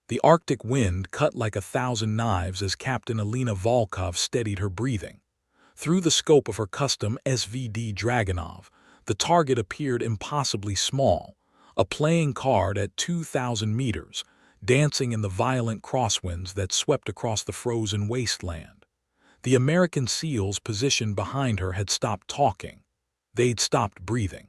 The Arctic wind cut like 1,000 knives as Captain Alina Volkov steadied her breathing. Through the scope of her custom SVD Dragunov, the target appeared impossibly small, a playing card at 2,000 meters, dancing in the violent crosswinds that swept across the frozen wasteland. The American SEALs positioned behind her had stopped talking. They'd stopped breathing.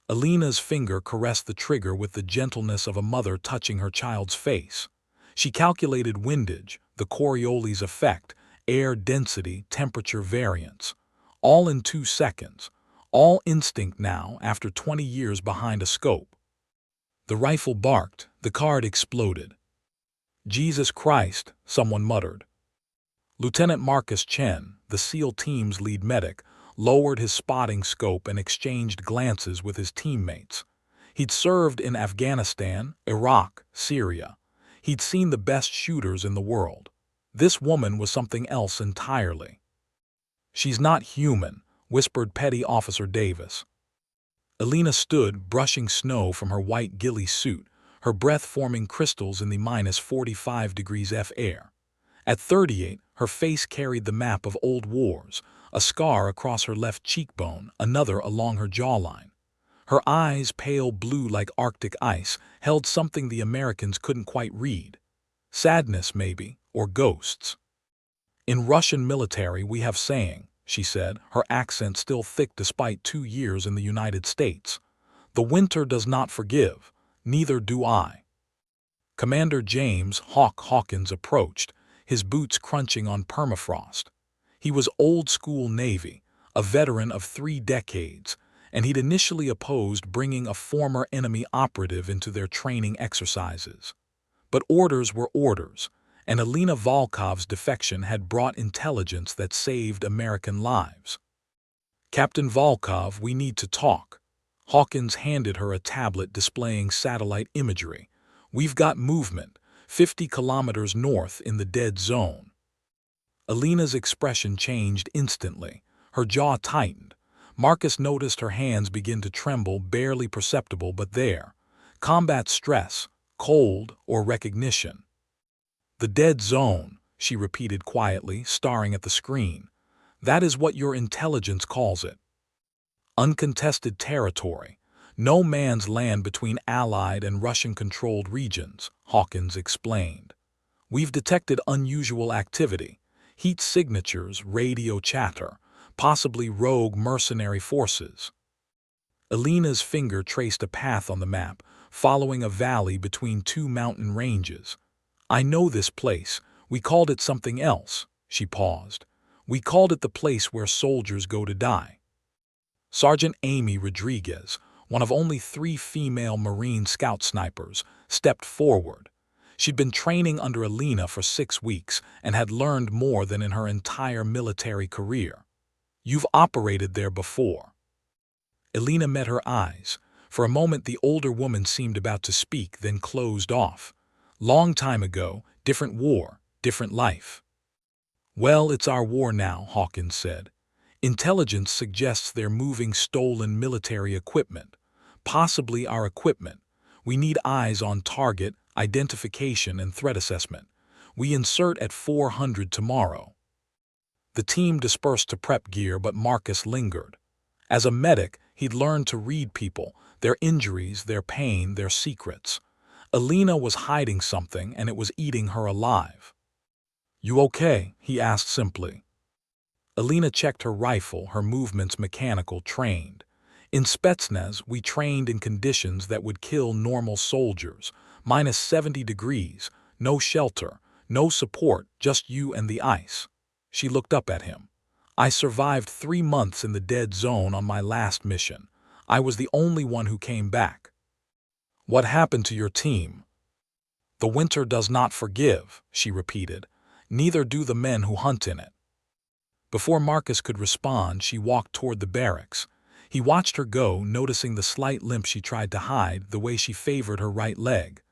Alina's finger caressed the trigger with the gentleness of a mother touching her child's face. She calculated windage, the Coriolis effect, air density, temperature variance. All in 2 seconds. All instinct now after 20 years behind a scope. The rifle barked, the card exploded. Jesus Christ, someone muttered. Lieutenant Marcus Chen, the SEAL team's lead medic, lowered his spotting scope and exchanged glances with his teammates. He'd served in Afghanistan, Iraq, Syria. He'd seen the best shooters in the world. This woman was something else entirely. "She's not human," whispered Petty Officer Davis. Alina stood, brushing snow from her white ghillie suit, her breath forming crystals in the -45 degrees F air. At 38, her face carried the map of old wars, a scar across her left cheekbone, another along her jawline. Her eyes, pale blue like Arctic ice, held something the Americans couldn't quite read. Sadness, maybe, or ghosts. "In Russian military we have saying," she said, her accent still thick despite 2 years in the United States. "The winter does not forgive, neither do I." Commander James "Hawk" Hawkins approached, his boots crunching on permafrost. He was old-school Navy, a veteran of 3 decades, and he'd initially opposed bringing a former enemy operative into their training exercises. But orders were orders, and Alina Volkov's defection had brought intelligence that saved American lives. "Captain Volkov, we need to talk." Hawkins handed her a tablet displaying satellite imagery. "We've got movement, 50 kilometers north in the dead zone." Alina's expression changed instantly. Her jaw tightened. Marcus noticed her hands begin to tremble, barely perceptible but there. Combat stress, cold, or recognition. "The dead zone," she repeated quietly, staring at the screen. "That is what your intelligence calls it. Uncontested territory. No man's land between Allied and Russian-controlled regions," Hawkins explained. "We've detected unusual activity, heat signatures, radio chatter, possibly rogue mercenary forces." Alina's finger traced a path on the map, following a valley between 2 mountain ranges. "I know this place. We called it something else." She paused. "We called it the place where soldiers go to die." Sergeant Amy Rodriguez, one of only 3 female Marine scout snipers, stepped forward. She'd been training under Alina for 6 weeks and had learned more than in her entire military career. "You've operated there before." Alina met her eyes. For a moment the older woman seemed about to speak, then closed off. "Long time ago, different war, different life." "Well, it's our war now," Hawkins said. "Intelligence suggests they're moving stolen military equipment. Possibly our equipment. We need eyes on target, identification, and threat assessment. We insert at 400 tomorrow." The team dispersed to prep gear, but Marcus lingered. As a medic, he'd learned to read people, their injuries, their pain, their secrets. Alina was hiding something, and it was eating her alive. "You okay?" he asked simply. Alina checked her rifle, her movements mechanical, trained. "In Spetsnaz, we trained in conditions that would kill normal soldiers. -70 degrees, no shelter, no support, just you and the ice." She looked up at him. "I survived 3 months in the dead zone on my last mission. I was the only one who came back." "What happened to your team?" "The winter does not forgive," she repeated. "Neither do the men who hunt in it." Before Marcus could respond, she walked toward the barracks. He watched her go, noticing the slight limp she tried to hide, the way she favored her right leg.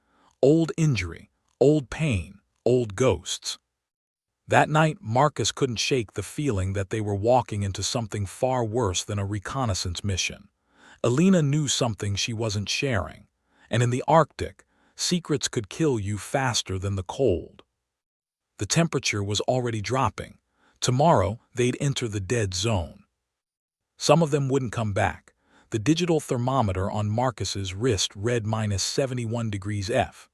Old injury, old pain, old ghosts. That night, Marcus couldn't shake the feeling that they were walking into something far worse than a reconnaissance mission. Alina knew something she wasn't sharing. And in the Arctic, Secrets could kill you faster than the cold. The temperature was already dropping. Tomorrow, they'd enter the dead zone. Some of them wouldn't come back. The digital thermometer on Marcus's wrist read -71 degrees F.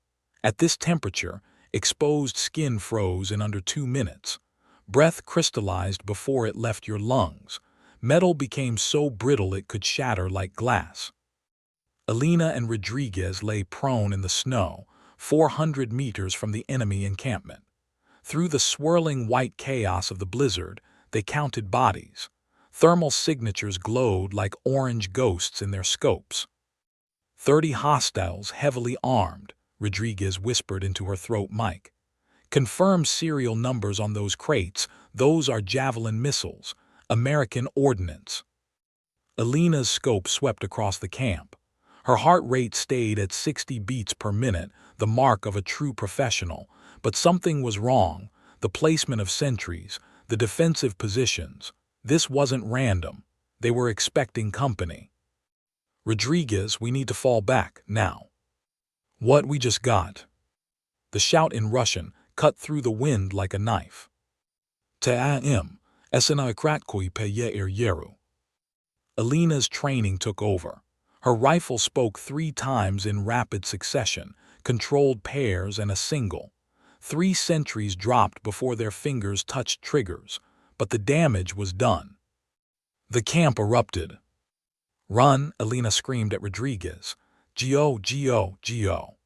At this temperature, exposed skin froze in under 2 minutes. Breath crystallized before it left your lungs. Metal became so brittle it could shatter like glass. Elena and Rodriguez lay prone in the snow, 400 meters from the enemy encampment. Through the swirling white chaos of the blizzard, they counted bodies. Thermal signatures glowed like orange ghosts in their scopes. 30 hostiles, heavily armed, Rodriguez whispered into her throat mic. Confirm serial numbers on those crates. Those are Javelin missiles, American ordnance. Elena's scope swept across the camp. Her heart rate stayed at 60 beats per minute, the mark of a true professional. But something was wrong. The placement of sentries, the defensive positions. This wasn't random. They were expecting company. Rodriguez, we need to fall back, now. What we just got? The shout in Russian cut through the wind like a knife. Ta'im, esanakratkoi peye yeru. Elena's training took over. Her rifle spoke 3 times in rapid succession, controlled pairs and a single. 3 sentries dropped before their fingers touched triggers, but the damage was done. The camp erupted. Run, Elena screamed at Rodriguez. Gio, Gio, Gio.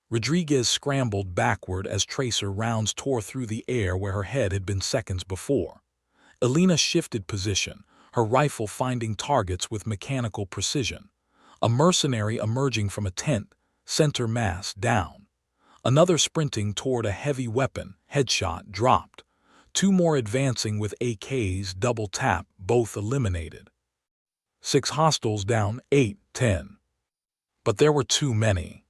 Rodriguez scrambled backward as tracer rounds tore through the air where her head had been seconds before. Elena shifted position, her rifle finding targets with mechanical precision. A mercenary emerging from a tent, center mass down. Another sprinting toward a heavy weapon, headshot, dropped. 2 more advancing with AKs, double tap, both eliminated. 6 hostiles down, 8, 10. But there were too many.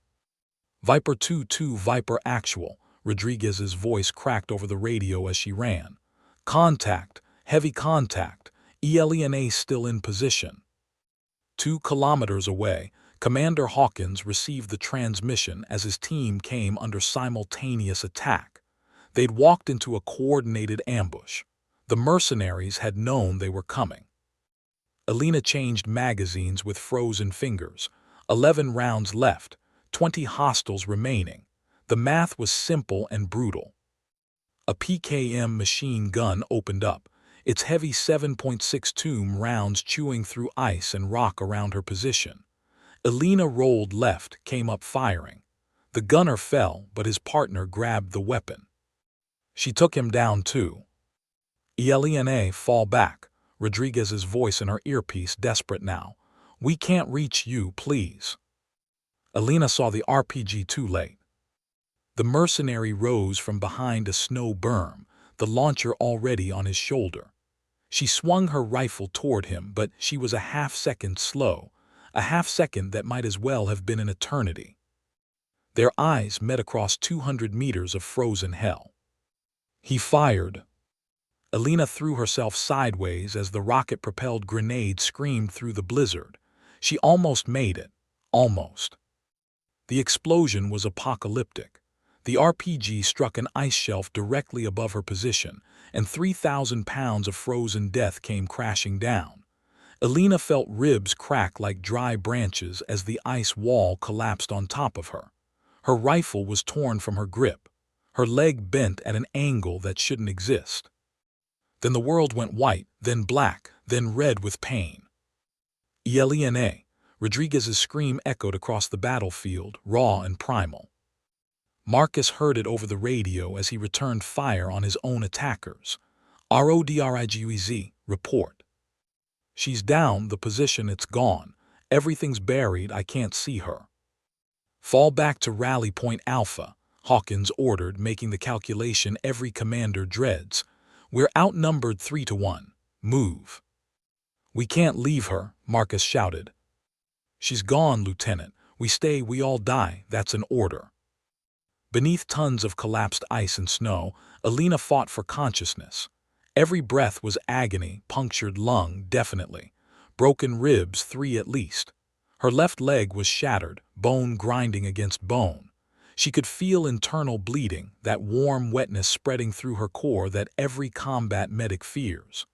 Viper 2-2 Viper actual, Rodriguez's voice cracked over the radio as she ran. Contact, heavy contact, ELENA still in position. 2 kilometers away, Commander Hawkins received the transmission as his team came under simultaneous attack. They'd walked into a coordinated ambush. The mercenaries had known they were coming. Elena changed magazines with frozen fingers. 11 rounds left, 20 hostiles remaining. The math was simple and brutal. A PKM machine gun opened up, its heavy 7.62 rounds chewing through ice and rock around her position. Elena rolled left, came up firing. The gunner fell, but his partner grabbed the weapon. She took him down too. ELENA, fall back, Rodriguez's voice in her earpiece, desperate now. We can't reach you, please. Elena saw the RPG too late. The mercenary rose from behind a snow berm, the launcher already on his shoulder. She swung her rifle toward him, but she was a half-second slow, a half-second that might as well have been an eternity. Their eyes met across 200 meters of frozen hell. He fired. Elena threw herself sideways as the rocket-propelled grenade screamed through the blizzard. She almost made it. Almost. The explosion was apocalyptic. The RPG struck an ice shelf directly above her position, and 3,000 pounds of frozen death came crashing down. Elena felt ribs crack like dry branches as the ice wall collapsed on top of her. Her rifle was torn from her grip. Her leg bent at an angle that shouldn't exist. Then the world went white, then black, then red with pain. ELENA, Rodriguez's scream echoed across the battlefield, raw and primal. Marcus heard it over the radio as he returned fire on his own attackers. RODRIGUEZ, report. She's down, the position, it's gone. Everything's buried, I can't see her. Fall back to Rally Point Alpha, Hawkins ordered, making the calculation every commander dreads. We're outnumbered 3-1. Move. We can't leave her, Marcus shouted. She's gone, Lieutenant. We stay, we all die, that's an order. Beneath tons of collapsed ice and snow, Elena fought for consciousness. Every breath was agony, punctured lung, definitely. Broken ribs, 3 at least. Her left leg was shattered, bone grinding against bone. She could feel internal bleeding, that warm wetness spreading through her core that every combat medic fears.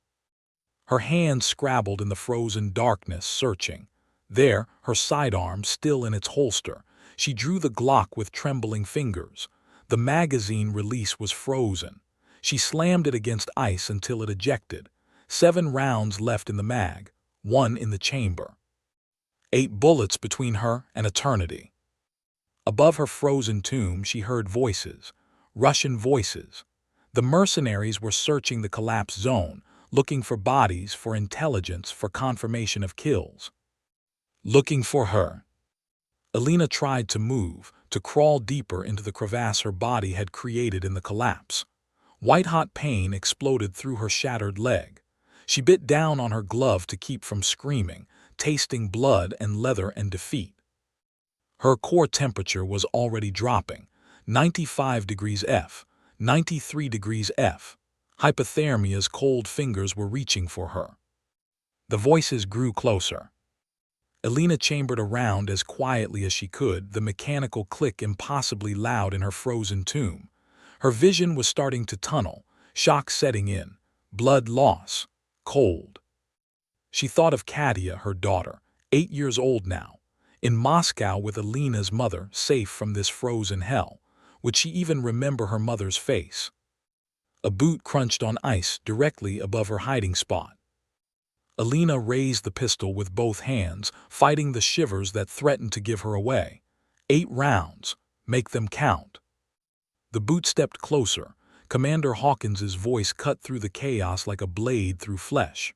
Her hands scrabbled in the frozen darkness, searching. There, her sidearm still in its holster, she drew the Glock with trembling fingers. The magazine release was frozen. She slammed it against ice until it ejected. 7 rounds left in the mag, 1 in the chamber. 8 bullets between her and eternity. Above her frozen tomb she heard voices, Russian voices. The mercenaries were searching the collapsed zone, looking for bodies, for intelligence, for confirmation of kills. Looking for her. Alina tried to move, to crawl deeper into the crevasse her body had created in the collapse. White-hot pain exploded through her shattered leg. She bit down on her glove to keep from screaming, tasting blood and leather and defeat. Her core temperature was already dropping, 95 degrees F, 93 degrees F. Hypothermia's cold fingers were reaching for her. The voices grew closer. Alina chambered around as quietly as she could, the mechanical click impossibly loud in her frozen tomb. Her vision was starting to tunnel, shock setting in, blood loss, cold. She thought of Katia, her daughter, 8 years old now, in Moscow with Alina's mother, safe from this frozen hell. Would she even remember her mother's face? A boot crunched on ice directly above her hiding spot. Alina raised the pistol with both hands, fighting the shivers that threatened to give her away. 8 rounds. Make them count. The boot stepped closer. Commander Hawkins's voice cut through the chaos like a blade through flesh.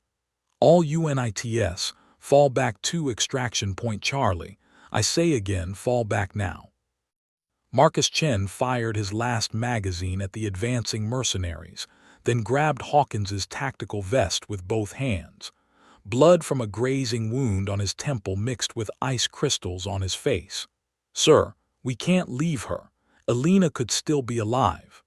All UNITS, fall back to Extraction Point Charlie. I say again, fall back now. Marcus Chen fired his last magazine at the advancing mercenaries, then grabbed Hawkins's tactical vest with both hands. Blood from a grazing wound on his temple mixed with ice crystals on his face. Sir, we can't leave her. Alina could still be alive.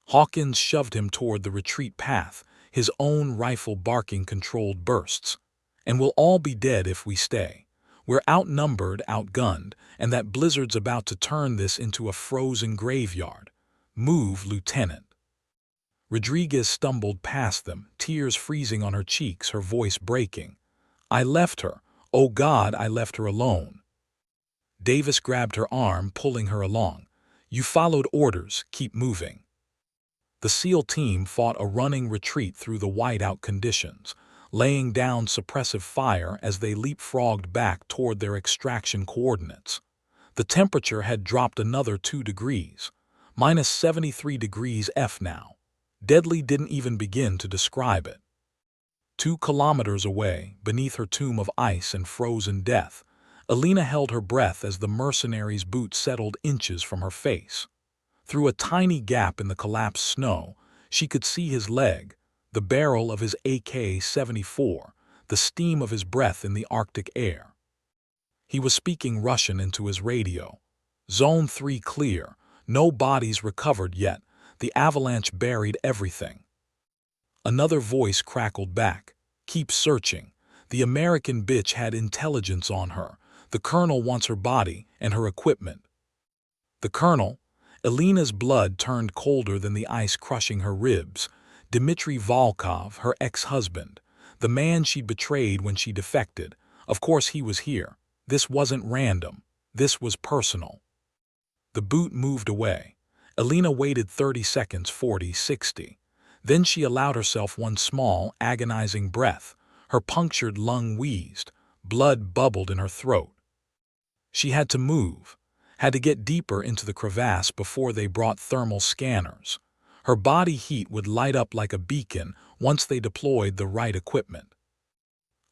Hawkins shoved him toward the retreat path, his own rifle barking controlled bursts. And we'll all be dead if we stay. We're outnumbered, outgunned, and that blizzard's about to turn this into a frozen graveyard. Move, Lieutenant. Rodriguez stumbled past them, tears freezing on her cheeks, her voice breaking. I left her. Oh God, I left her alone. Davis grabbed her arm, pulling her along. You followed orders, keep moving. The SEAL team fought a running retreat through the whiteout conditions, laying down suppressive fire as they leapfrogged back toward their extraction coordinates. The temperature had dropped another 2 degrees, minus 73 degrees F now. Deadly didn't even begin to describe it. 2 kilometers away, beneath her tomb of ice and frozen death, Alina held her breath as the mercenary's boot settled inches from her face. Through a tiny gap in the collapsed snow, she could see his leg, the barrel of his AK-74, the steam of his breath in the Arctic air. He was speaking Russian into his radio. Zone 3 clear, no bodies recovered yet. The avalanche buried everything. Another voice crackled back. Keep searching. The American bitch had intelligence on her. The colonel wants her body and her equipment. The colonel? Alina's blood turned colder than the ice crushing her ribs. Dmitry Volkov, her ex-husband. The man she'd betrayed when she defected. Of course he was here. This wasn't random. This was personal. The boot moved away. Alina waited 30 seconds, 40, 60. Then she allowed herself one small, agonizing breath. Her punctured lung wheezed. Blood bubbled in her throat. She had to move, had to get deeper into the crevasse before they brought thermal scanners. Her body heat would light up like a beacon once they deployed the right equipment.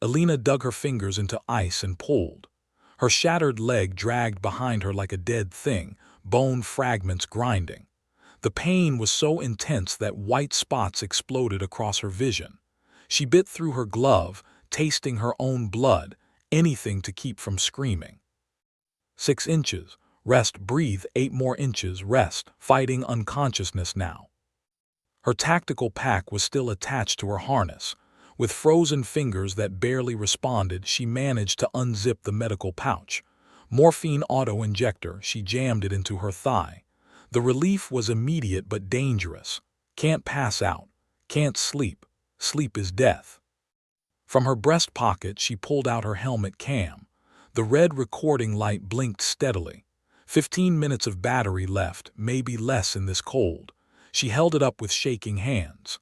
Alina dug her fingers into ice and pulled. Her shattered leg dragged behind her like a dead thing, bone fragments grinding. The pain was so intense that white spots exploded across her vision. She bit through her glove, tasting her own blood, anything to keep from screaming. 6 inches, rest, breathe, 8 more inches, rest, fighting unconsciousness now. Her tactical pack was still attached to her harness. With frozen fingers that barely responded, she managed to unzip the medical pouch. Morphine auto-injector, she jammed it into her thigh. The relief was immediate but dangerous. Can't pass out. Can't sleep. Sleep is death. From her breast pocket, she pulled out her helmet cam. The red recording light blinked steadily. 15 minutes of battery left, maybe less in this cold. She held it up with shaking hands.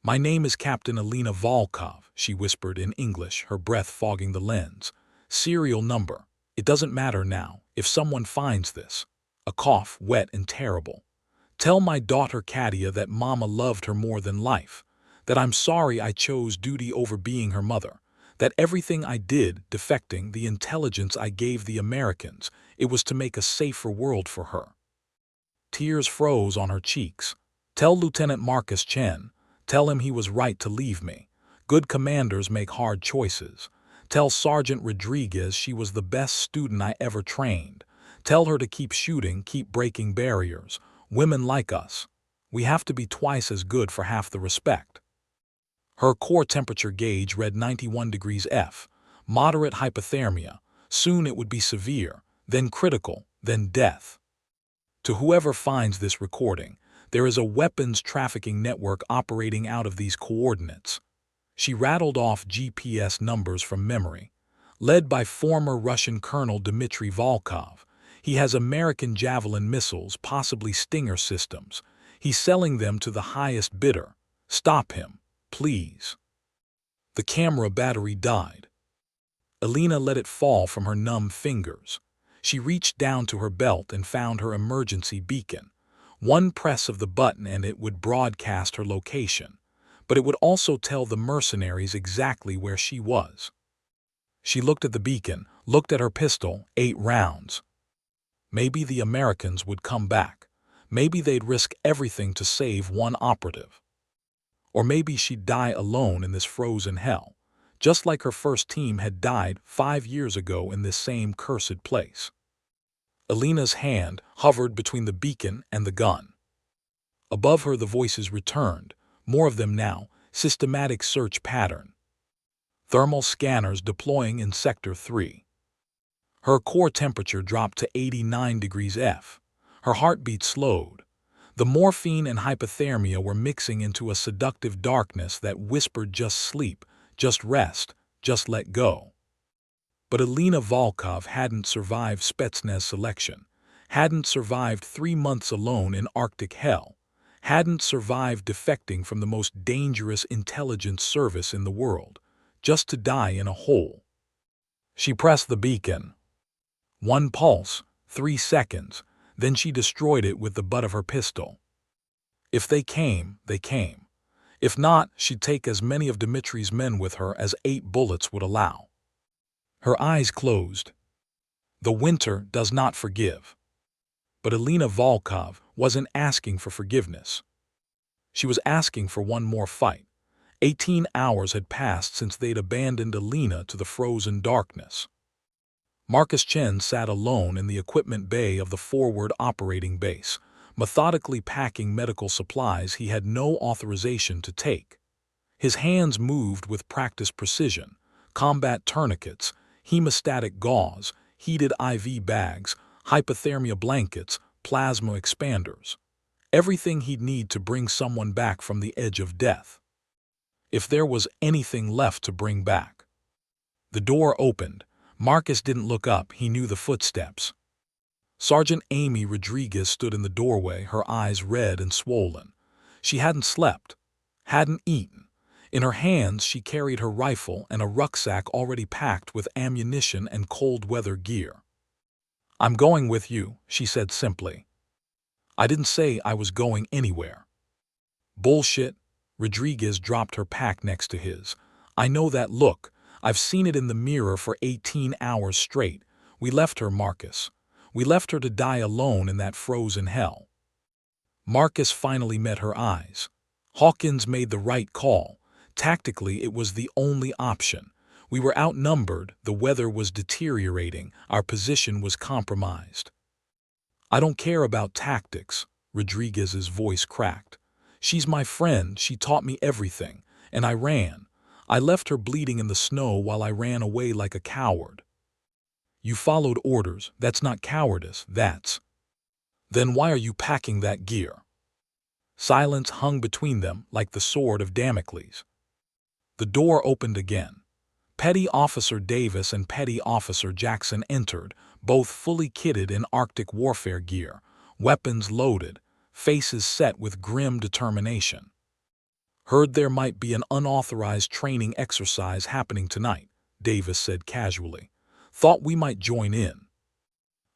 "My name is Captain Alina Volkov," she whispered in English, her breath fogging the lens. "Serial number. It doesn't matter now. If someone finds this." A cough, wet and terrible. "Tell my daughter Katia that Mama loved her more than life. That I'm sorry I chose duty over being her mother. That everything I did, defecting, the intelligence I gave the Americans, it was to make a safer world for her." Tears froze on her cheeks. "Tell Lieutenant Marcus Chen. Tell him he was right to leave me. Good commanders make hard choices. Tell Sergeant Rodriguez she was the best student I ever trained. Tell her to keep shooting, keep breaking barriers. Women like us. We have to be twice as good for half the respect." Her core temperature gauge read 91 degrees F, moderate hypothermia. Soon it would be severe, then critical, then death. To whoever finds this recording, there is a weapons trafficking network operating out of these coordinates. She rattled off GPS numbers from memory. Led by former Russian Colonel Dmitry Volkov. He has American Javelin missiles, possibly Stinger systems. He's selling them to the highest bidder. Stop him, please. The camera battery died. Alina let it fall from her numb fingers. She reached down to her belt and found her emergency beacon. One press of the button and it would broadcast her location. But it would also tell the mercenaries exactly where she was. She looked at the beacon, looked at her pistol, 8 rounds. Maybe the Americans would come back. Maybe they'd risk everything to save one operative. Or maybe she'd die alone in this frozen hell, just like her first team had died 5 years ago in this same cursed place. Alina's hand hovered between the beacon and the gun. Above her the voices returned, more of them now, systematic search pattern. Thermal scanners deploying in Sector 3. Her core temperature dropped to 89 degrees F. Her heartbeat slowed. The morphine and hypothermia were mixing into a seductive darkness that whispered just sleep, just rest, just let go. But Alina Volkov hadn't survived Spetsnaz selection, hadn't survived 3 months alone in Arctic hell, hadn't survived defecting from the most dangerous intelligence service in the world, just to die in a hole. She pressed the beacon. 1 pulse, 3 seconds, then she destroyed it with the butt of her pistol. If they came, they came. If not, she'd take as many of Dmitry's men with her as 8 bullets would allow. Her eyes closed. The winter does not forgive. But Alina Volkov wasn't asking for forgiveness. She was asking for one more fight. 18 hours had passed since they'd abandoned Alina to the frozen darkness. Marcus Chen sat alone in the equipment bay of the forward operating base, methodically packing medical supplies he had no authorization to take. His hands moved with practiced precision: combat tourniquets, hemostatic gauze, heated IV bags, hypothermia blankets, plasma expanders. Everything he'd need to bring someone back from the edge of death. If there was anything left to bring back. The door opened. Marcus didn't look up, he knew the footsteps. Sergeant Amy Rodriguez stood in the doorway, her eyes red and swollen. She hadn't slept, hadn't eaten. In her hands she carried her rifle and a rucksack already packed with ammunition and cold-weather gear. "I'm going with you," she said simply. "I didn't say I was going anywhere." "Bullshit." Rodriguez dropped her pack next to his. "I know that look. I've seen it in the mirror for 18 hours straight. We left her, Marcus. We left her to die alone in that frozen hell." Marcus finally met her eyes. Hawkins made the right call. Tactically, it was the only option. We were outnumbered, the weather was deteriorating, our position was compromised. "I don't care about tactics," Rodriguez's voice cracked. "She's my friend, she taught me everything, and I ran. I left her bleeding in the snow while I ran away like a coward." "You followed orders. That's not cowardice, that's—" "Then why are you packing that gear?" Silence hung between them like the sword of Damocles. The door opened again. Petty Officer Davis and Petty Officer Jackson entered, both fully kitted in Arctic warfare gear, weapons loaded, faces set with grim determination. "Heard there might be an unauthorized training exercise happening tonight," Davis said casually. "Thought we might join in."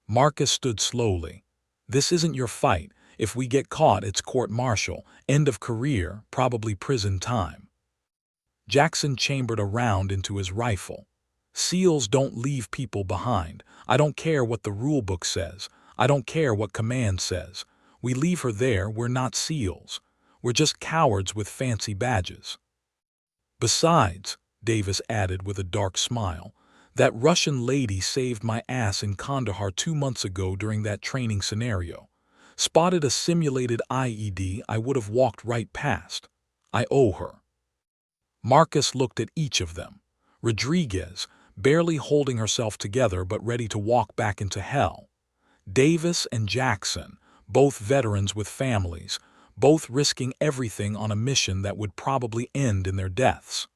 Marcus stood slowly. "This isn't your fight. If we get caught, it's court-martial, end of career, probably prison time." Jackson chambered a round into his rifle. "SEALs don't leave people behind. I don't care what the rulebook says. I don't care what command says. We leave her there. We're not SEALs. We're just cowards with fancy badges." "Besides," Davis added with a dark smile, "that Russian lady saved my ass in Kandahar 2 months ago during that training scenario. Spotted a simulated IED I would have walked right past. I owe her." Marcus looked at each of them. Rodriguez, barely holding herself together but ready to walk back into hell. Davis and Jackson, both veterans with families, both risking everything on a mission that would probably end in their deaths.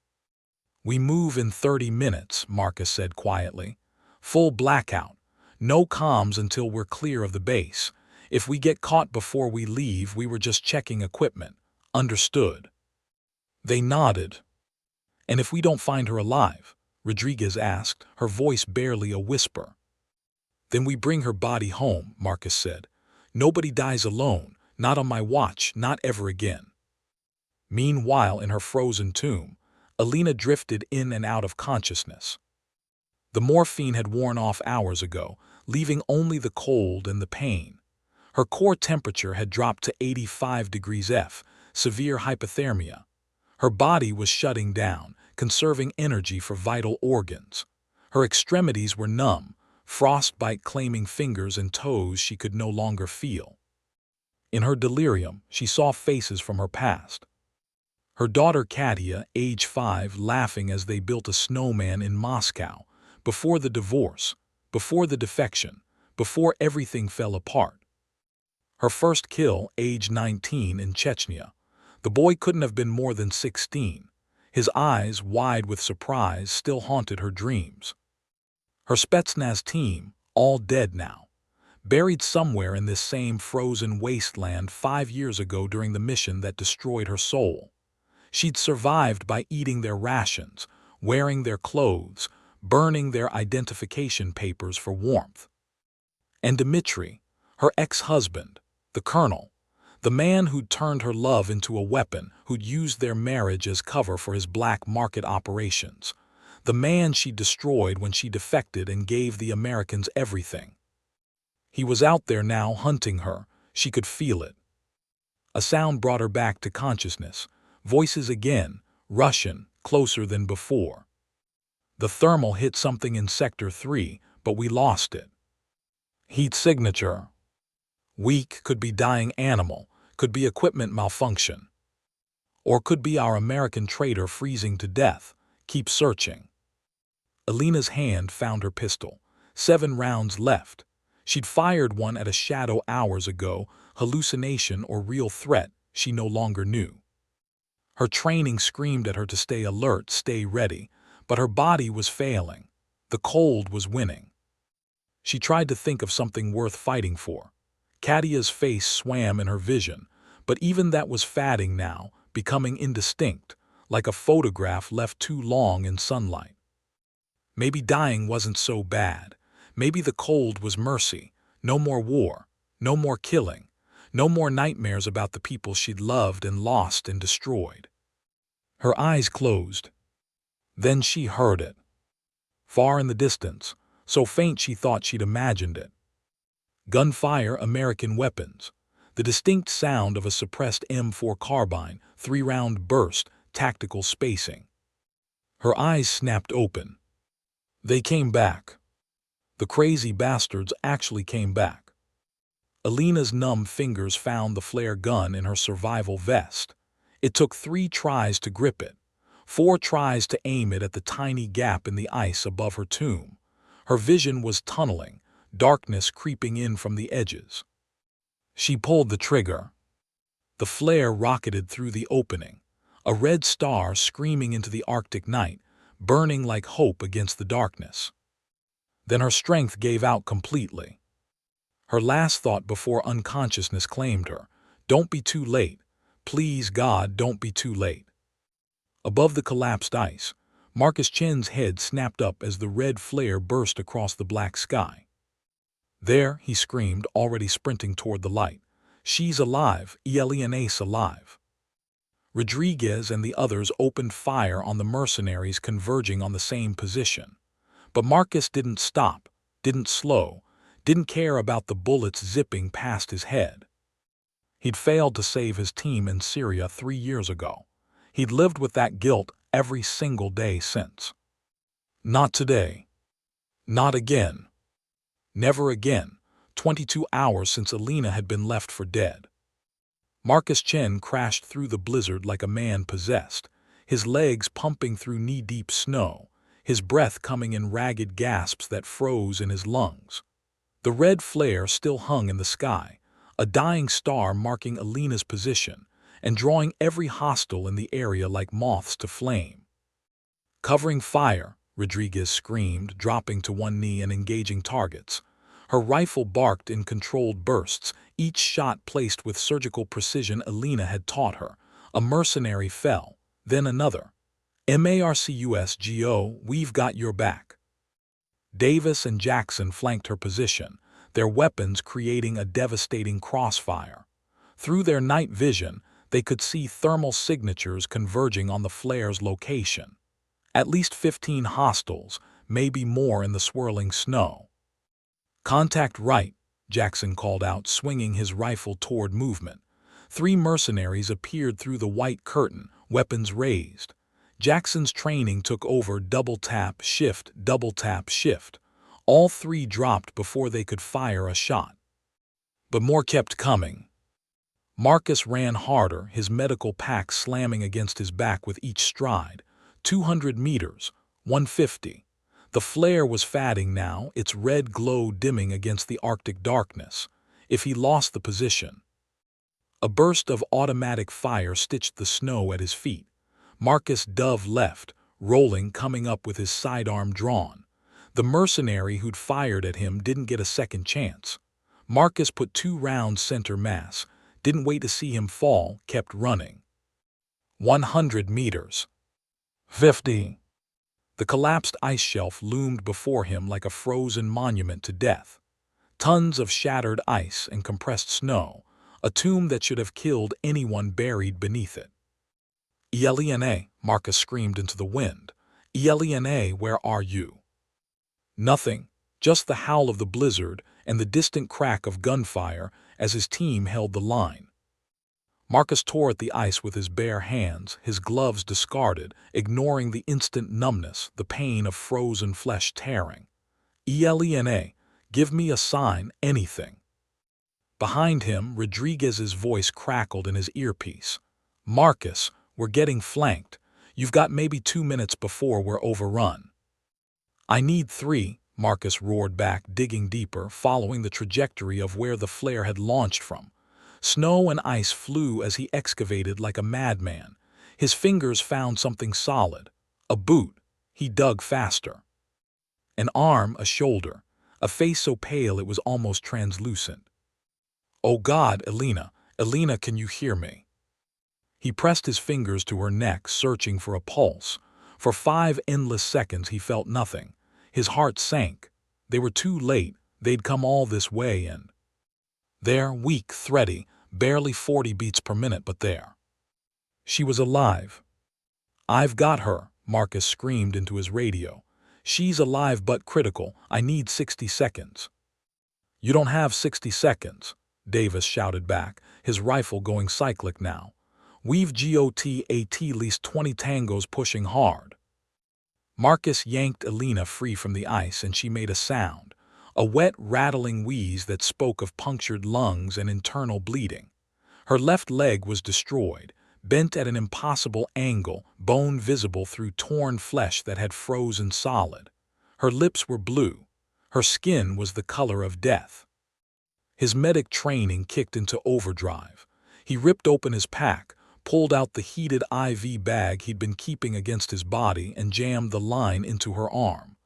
"We move in 30 minutes, Marcus said quietly. "Full blackout. No comms until we're clear of the base. If we get caught before we leave, we were just checking equipment. Understood?" They nodded. "And if we don't find her alive?" Rodriguez asked, her voice barely a whisper. "Then we bring her body home," Marcus said. "Nobody dies alone, not on my watch, not ever again." Meanwhile, in her frozen tomb, Alina drifted in and out of consciousness. The morphine had worn off hours ago, leaving only the cold and the pain. Her core temperature had dropped to 85 degrees F, severe hypothermia. Her body was shutting down, conserving energy for vital organs. Her extremities were numb, frostbite claiming fingers and toes she could no longer feel. In her delirium, she saw faces from her past. Her daughter Katia, age 5, laughing as they built a snowman in Moscow, before the divorce, before the defection, before everything fell apart. Her first kill, age 19, in Chechnya. The boy couldn't have been more than 16. His eyes, wide with surprise, still haunted her dreams. Her Spetsnaz team, all dead now. Buried somewhere in this same frozen wasteland 5 years ago during the mission that destroyed her soul. She'd survived by eating their rations, wearing their clothes, burning their identification papers for warmth. And Dmitri, her ex-husband, the colonel, the man who'd turned her love into a weapon, who'd used their marriage as cover for his black market operations, the man she destroyed when she defected and gave the Americans everything. He was out there now hunting her. She could feel it. A sound brought her back to consciousness. Voices again, Russian, closer than before. "The thermal hit something in Sector 3, but we lost it. Heat signature. Weak, could be dying animal, could be equipment malfunction. Or could be our American trader freezing to death. Keep searching." Alina's hand found her pistol. 7 rounds left. She'd fired one at a shadow hours ago, hallucination or real threat, she no longer knew. Her training screamed at her to stay alert, stay ready, but her body was failing. The cold was winning. She tried to think of something worth fighting for. Katia's face swam in her vision, but even that was fading now, becoming indistinct, like a photograph left too long in sunlight. Maybe dying wasn't so bad. Maybe the cold was mercy. No more war, no more killing, no more nightmares about the people she'd loved and lost and destroyed. Her eyes closed. Then she heard it. Far in the distance, so faint she thought she'd imagined it. Gunfire, American weapons. The distinct sound of a suppressed M4 carbine, 3-round burst, tactical spacing. Her eyes snapped open. They came back. The crazy bastards actually came back. Alina's numb fingers found the flare gun in her survival vest. It took 3 tries to grip it. 4 tries to aim it at the tiny gap in the ice above her tomb. Her vision was tunneling, darkness creeping in from the edges. She pulled the trigger. The flare rocketed through the opening, a red star screaming into the Arctic night, burning like hope against the darkness. Then her strength gave out completely. Her last thought before unconsciousness claimed her, "Don't be too late. Please, God, don't be too late." Above the collapsed ice, Marcus Chen's head snapped up as the red flare burst across the black sky. "There," he screamed, already sprinting toward the light. "She's alive, Eliana's alive." Rodriguez and the others opened fire on the mercenaries converging on the same position. But Marcus didn't stop, didn't slow, didn't care about the bullets zipping past his head. He'd failed to save his team in Syria 3 years ago. He'd lived with that guilt every single day since. Not today. Not again. Never again. 22 hours since Alina had been left for dead. Marcus Chen crashed through the blizzard like a man possessed, his legs pumping through knee-deep snow, his breath coming in ragged gasps that froze in his lungs. The red flare still hung in the sky, a dying star marking Alina's position and drawing every hostile in the area like moths to flame. "Covering fire," Rodriguez screamed, dropping to one knee and engaging targets. Her rifle barked in controlled bursts, each shot placed with surgical precision Alina had taught her. A mercenary fell, then another. "Marcusgo, we've got your back." Davis and Jackson flanked her position, their weapons creating a devastating crossfire. Through their night vision, they could see thermal signatures converging on the flare's location. At least 15 hostiles, maybe more in the swirling snow. "Contact right," Jackson called out, swinging his rifle toward movement. 3 mercenaries appeared through the white curtain, weapons raised. Jackson's training took over: double tap, shift, double tap, shift. All 3 dropped before they could fire a shot. But more kept coming. Marcus ran harder, his medical pack slamming against his back with each stride. 200 meters, 150. The flare was fading now, its red glow dimming against the Arctic darkness. If he lost the position. A burst of automatic fire stitched the snow at his feet. Marcus dove left, rolling, coming up with his sidearm drawn. The mercenary who'd fired at him didn't get a second chance. Marcus put 2 rounds center mass, didn't wait to see him fall, kept running. 100 meters. 50. The collapsed ice shelf loomed before him like a frozen monument to death. Tons of shattered ice and compressed snow, a tomb that should have killed anyone buried beneath it. "Eliana," Marcus screamed into the wind. "Eliana, where are you?" Nothing, just the howl of the blizzard and the distant crack of gunfire as his team held the line. Marcus tore at the ice with his bare hands, his gloves discarded, ignoring the instant numbness, the pain of frozen flesh tearing. "Eliana, give me a sign, anything." Behind him, Rodriguez's voice crackled in his earpiece. "Marcus, we're getting flanked. You've got maybe 2 minutes before we're overrun." "I need 3, Marcus roared back, digging deeper, following the trajectory of where the flare had launched from. Snow and ice flew as he excavated like a madman. His fingers found something solid. A boot. He dug faster. An arm, a shoulder, a face so pale it was almost translucent. "Oh God, Alina, Alina, can you hear me?" He pressed his fingers to her neck, searching for a pulse. For 5 endless seconds he felt nothing. His heart sank. They were too late. They'd come all this way and... There, weak, thready, barely 40 beats per minute, but there. She was alive. "I've got her," Marcus screamed into his radio. "She's alive but critical. I need 60 seconds. "You don't have 60 seconds, Davis shouted back, his rifle going cyclic now. "We've got at least 20 tangos pushing hard." Marcus yanked Alina free from the ice and she made a sound, a wet, rattling wheeze that spoke of punctured lungs and internal bleeding. Her left leg was destroyed, bent at an impossible angle, bone visible through torn flesh that had frozen solid. Her lips were blue. Her skin was the color of death. His medic training kicked into overdrive. He ripped open his pack, pulled out the heated IV bag he'd been keeping against his body, and jammed the line into her arm.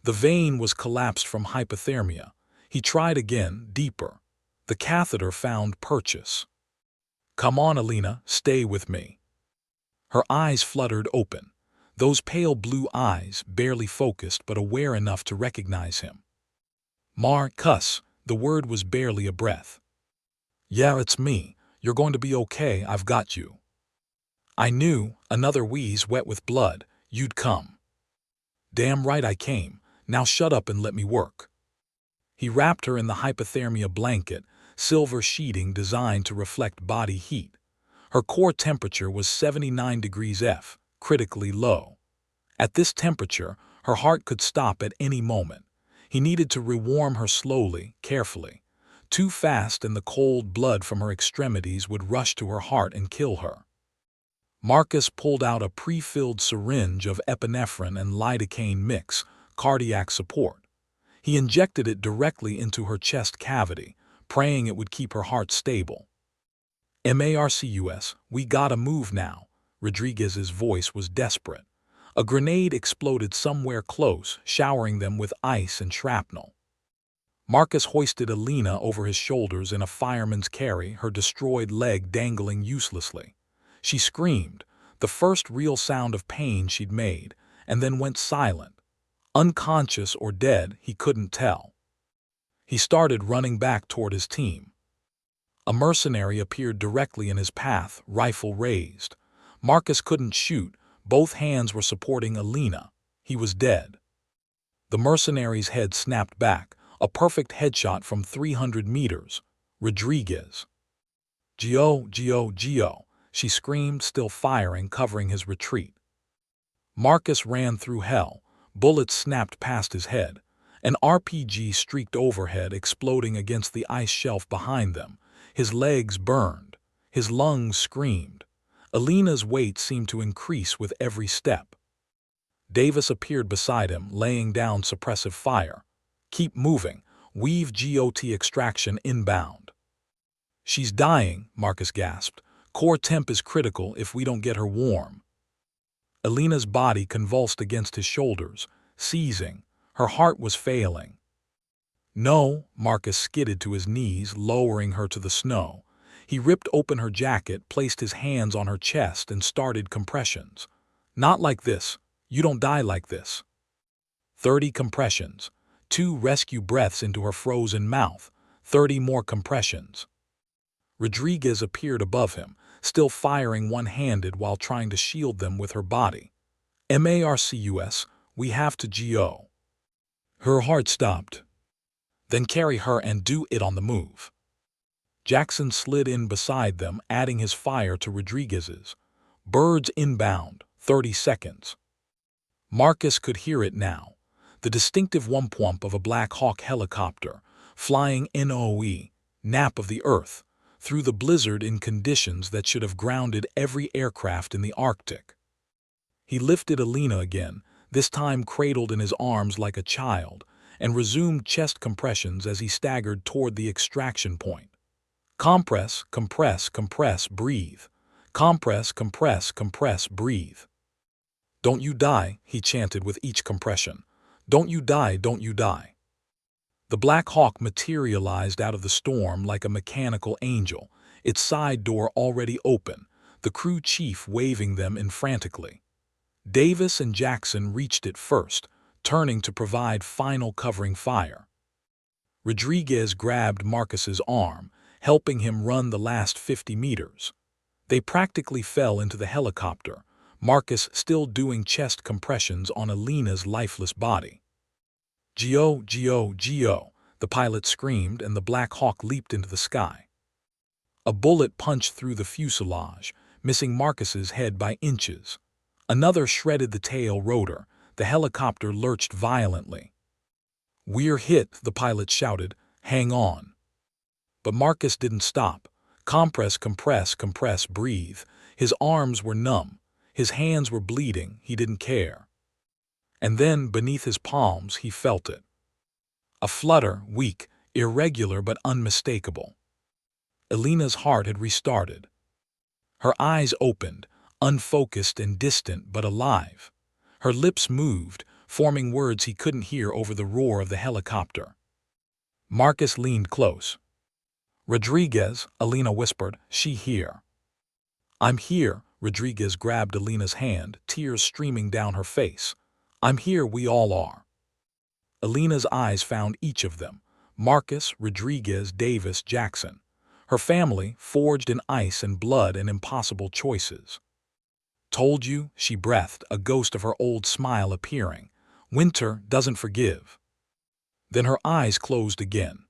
The vein was collapsed from hypothermia. He tried again, deeper. The catheter found purchase. "Come on, Alina, stay with me." Her eyes fluttered open. Those pale blue eyes, barely focused but aware enough to recognize him. "Marcus," the word was barely a breath. "Yeah, it's me. You're going to be okay, I've got you." "I knew," another wheeze wet with blood, "you'd come." "Damn right I came. Now shut up and let me work." He wrapped her in the hypothermia blanket, silver sheeting designed to reflect body heat. Her core temperature was 79 degrees F, critically low. At this temperature, her heart could stop at any moment. He needed to rewarm her slowly, carefully. Too fast, and the cold blood from her extremities would rush to her heart and kill her. Marcus pulled out a pre-filled syringe of epinephrine and lidocaine mix, cardiac support. He injected it directly into her chest cavity, praying it would keep her heart stable. "Marcus, we gotta move now." Rodriguez's voice was desperate. A grenade exploded somewhere close, showering them with ice and shrapnel. Marcus hoisted Alina over his shoulders in a fireman's carry, her destroyed leg dangling uselessly. She screamed, the first real sound of pain she'd made, and then went silent. Unconscious or dead, he couldn't tell. He started running back toward his team. A mercenary appeared directly in his path, rifle raised. Marcus couldn't shoot. Both hands were supporting Alina. He was dead. The mercenary's head snapped back, a perfect headshot from 300 meters. Rodriguez. "Gio, Gio, Gio," she screamed, still firing, covering his retreat. Marcus ran through hell. Bullets snapped past his head. An RPG streaked overhead, exploding against the ice shelf behind them. His legs burned. His lungs screamed. Alina's weight seemed to increase with every step. Davis appeared beside him, laying down suppressive fire. "Keep moving. Weave GOT extraction inbound." "She's dying," Marcus gasped. "Core temp is critical if we don't get her warm." Alina's body convulsed against his shoulders, seizing. Her heart was failing. "No," Marcus skidded to his knees, lowering her to the snow. He ripped open her jacket, placed his hands on her chest, and started compressions. "Not like this. You don't die like this." 30 compressions. 2 rescue breaths into her frozen mouth. 30 more compressions. Rodriguez appeared above him, still firing one-handed while trying to shield them with her body. "Marcus, we have to go." Her heart stopped. "Then carry her and do it on the move." Jackson slid in beside them, adding his fire to Rodriguez's. "Birds inbound, 30 seconds." Marcus could hear it now. The distinctive whomp-whomp of a Black Hawk helicopter, flying NOE, nap of the Earth, through the blizzard in conditions that should have grounded every aircraft in the Arctic. He lifted Alina again, this time cradled in his arms like a child, and resumed chest compressions as he staggered toward the extraction point. "Compress, compress, compress, breathe. Compress, compress, compress, breathe." "Don't you die," he chanted with each compression. "Don't you die, don't you die." The Black Hawk materialized out of the storm like a mechanical angel, its side door already open, the crew chief waving them in frantically. Davis and Jackson reached it first, turning to provide final covering fire. Rodriguez grabbed Marcus's arm, helping him run the last 50 meters. They practically fell into the helicopter, Marcus still doing chest compressions on Alina's lifeless body. "Gio, Gio, Gio," the pilot screamed, and the Black Hawk leaped into the sky. A bullet punched through the fuselage, missing Marcus's head by inches. Another shredded the tail rotor. The helicopter lurched violently. "We're hit," the pilot shouted. "Hang on." But Marcus didn't stop. "Compress, compress, compress, breathe." His arms were numb. His hands were bleeding. He didn't care. And then, beneath his palms, he felt it. A flutter, weak, irregular but unmistakable. Alina's heart had restarted. Her eyes opened, unfocused and distant but alive. Her lips moved, forming words he couldn't hear over the roar of the helicopter. Marcus leaned close. "Rodriguez," Alina whispered, "she here." "I'm here." Rodriguez grabbed Alina's hand, tears streaming down her face. "I'm here, we all are." Alina's eyes found each of them: Marcus, Rodriguez, Davis, Jackson. Her family, forged in ice and blood and impossible choices. "Told you," she breathed, a ghost of her old smile appearing. "Winter doesn't forgive." Then her eyes closed again.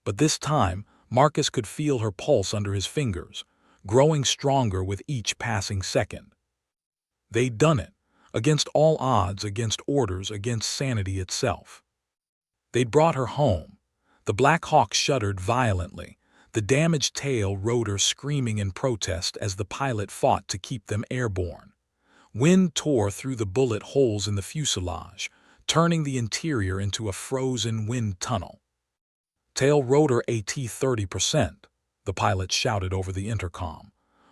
But this time, Marcus could feel her pulse under his fingers, growing stronger with each passing second. They'd done it, against all odds, against orders, against sanity itself. They'd brought her home. The Black Hawk shuddered violently, the damaged tail rotor screaming in protest as the pilot fought to keep them airborne. Wind tore through the bullet holes in the fuselage, turning the interior into a frozen wind tunnel. "Tail rotor at 30%, the pilot shouted over the intercom.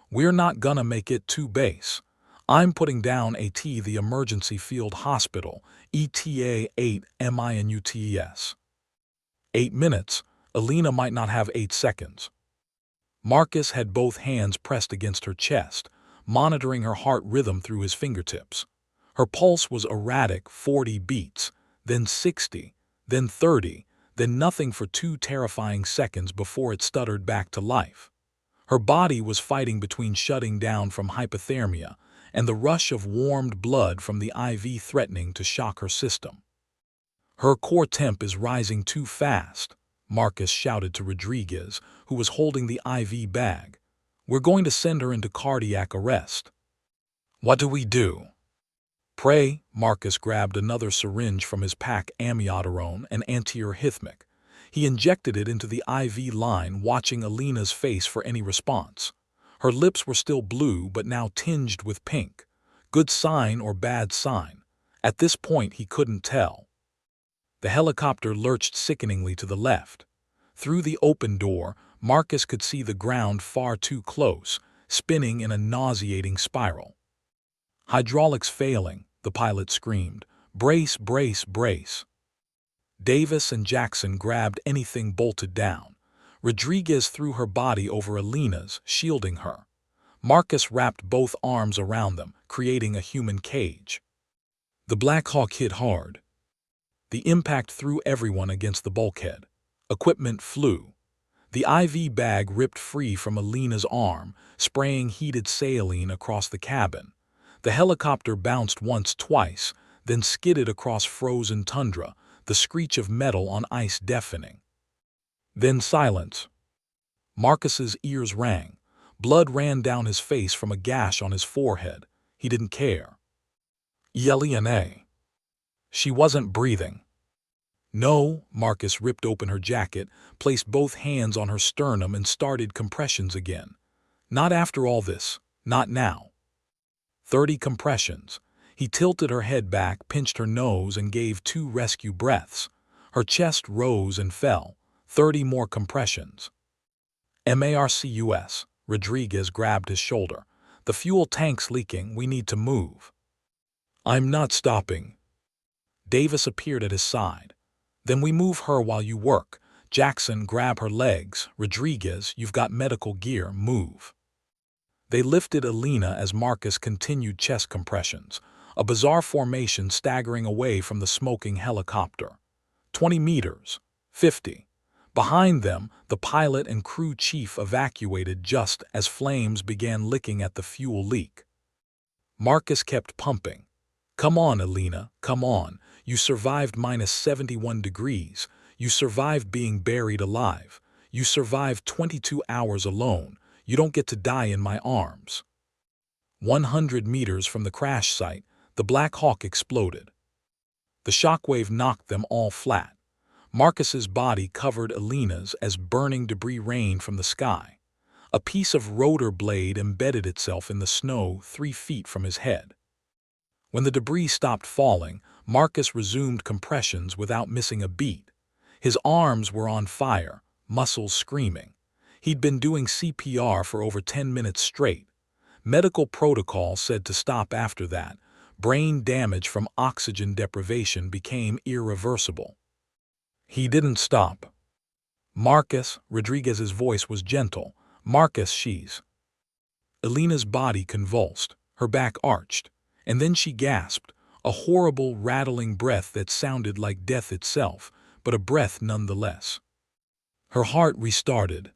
"We're not gonna make it to base. I'm putting down AT the emergency field hospital, ETA 8 minutes. 8 minutes, Alina might not have 8 seconds. Marcus had both hands pressed against her chest, monitoring her heart rhythm through his fingertips. Her pulse was erratic, 40 beats, then 60, then 30, then nothing for 2 terrifying seconds before it stuttered back to life. Her body was fighting between shutting down from hypothermia and the rush of warmed blood from the IV threatening to shock her system. "Her core temp is rising too fast," Marcus shouted to Rodriguez, who was holding the IV bag. "We're going to send her into cardiac arrest." "What do we do?" "Pray." Marcus grabbed another syringe from his pack, amiodarone and antiarrhythmic. He injected it into the IV line, watching Alina's face for any response. Her lips were still blue but now tinged with pink. Good sign or bad sign? At this point he couldn't tell. The helicopter lurched sickeningly to the left. Through the open door, Marcus could see the ground far too close, spinning in a nauseating spiral. "Hydraulics failing," the pilot screamed. "Brace, brace, brace." Davis and Jackson grabbed anything bolted down. Rodriguez threw her body over Alina's, shielding her. Marcus wrapped both arms around them, creating a human cage. The Black Hawk hit hard. The impact threw everyone against the bulkhead. Equipment flew. The IV bag ripped free from Alina's arm, spraying heated saline across the cabin. The helicopter bounced once, twice, then skidded across frozen tundra, the screech of metal on ice deafening. Then silence. Marcus's ears rang. Blood ran down his face from a gash on his forehead. He didn't care. "Yelena." She wasn't breathing. "No." Marcus ripped open her jacket, placed both hands on her sternum and started compressions again. "Not after all this. Not now." 30 compressions. He tilted her head back, pinched her nose, and gave 2 rescue breaths. Her chest rose and fell. 30 more compressions. "Marcus," Rodriguez grabbed his shoulder. "The fuel tank's leaking. We need to move." "I'm not stopping." Davis appeared at his side. "Then we move her while you work. Jackson, grab her legs. Rodriguez, you've got medical gear. Move." They lifted Alina as Marcus continued chest compressions, a bizarre formation staggering away from the smoking helicopter. 20 meters. 50. Behind them, the pilot and crew chief evacuated just as flames began licking at the fuel leak. Marcus kept pumping. "Come on, Alina, come on. You survived -71 degrees. You survived being buried alive. You survived 22 hours alone. You don't get to die in my arms." 100 meters from the crash site, the Black Hawk exploded. The shockwave knocked them all flat. Marcus's body covered Alina's as burning debris rained from the sky. A piece of rotor blade embedded itself in the snow 3 feet from his head. When the debris stopped falling, Marcus resumed compressions without missing a beat. His arms were on fire, muscles screaming. He'd been doing CPR for over 10 minutes straight. Medical protocol said to stop after that. Brain damage from oxygen deprivation became irreversible. He didn't stop. Marcus, Rodriguez's voice was gentle. Marcus, she's. Alina's body convulsed, her back arched, and then she gasped, a horrible, rattling breath that sounded like death itself, but a breath nonetheless. Her heart restarted.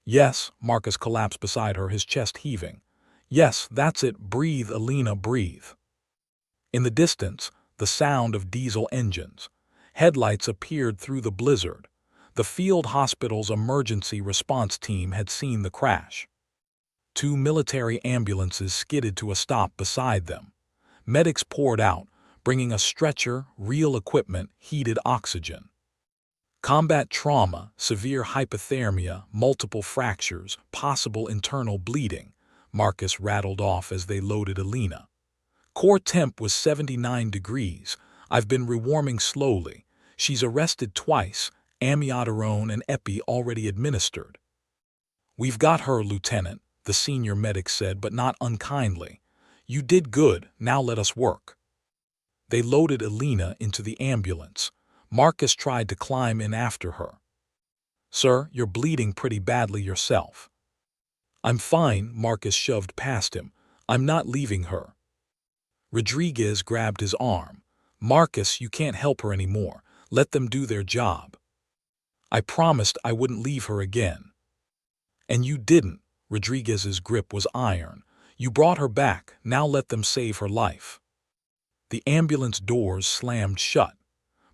Yes, Marcus collapsed beside her, his chest heaving. Yes, that's it, breathe, Alina, breathe. In the distance, the sound of diesel engines. Headlights appeared through the blizzard. The field hospital's emergency response team had seen the crash. 2 military ambulances skidded to a stop beside them. Medics poured out, bringing a stretcher, real equipment, heated oxygen. Combat trauma, severe hypothermia, multiple fractures, possible internal bleeding, Marcus rattled off as they loaded Alina. Core temp was 79 degrees. I've been rewarming slowly. She's arrested twice, amiodarone and epi already administered. We've got her, Lieutenant, the senior medic said, but not unkindly. You did good, now let us work. They loaded Alina into the ambulance. Marcus tried to climb in after her. Sir, you're bleeding pretty badly yourself. I'm fine, Marcus shoved past him. I'm not leaving her. Rodriguez grabbed his arm. Marcus, you can't help her anymore. Let them do their job. I promised I wouldn't leave her again. And you didn't. Rodriguez's grip was iron. You brought her back, now let them save her life. The ambulance doors slammed shut.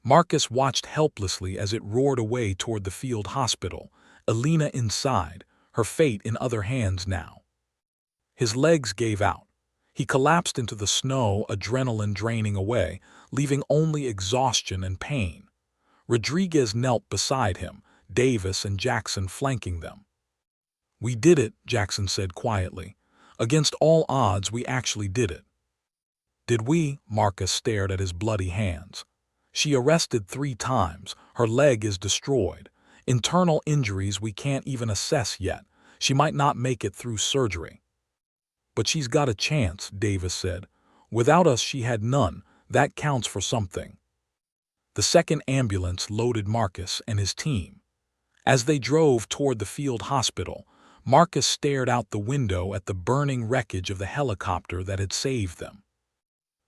Marcus watched helplessly as it roared away toward the field hospital, Alina inside, her fate in other hands now. His legs gave out. He collapsed into the snow, adrenaline draining away, leaving only exhaustion and pain. Rodriguez knelt beside him, Davis and Jackson flanking them. We did it, Jackson said quietly. Against all odds, we actually did it. Did we? Marcus stared at his bloody hands. She arrested 3 times. Her leg is destroyed. Internal injuries we can't even assess yet. She might not make it through surgery. But she's got a chance, Davis said. Without us, she had none. That counts for something. The second ambulance loaded Marcus and his team. As they drove toward the field hospital, Marcus stared out the window at the burning wreckage of the helicopter that had saved them.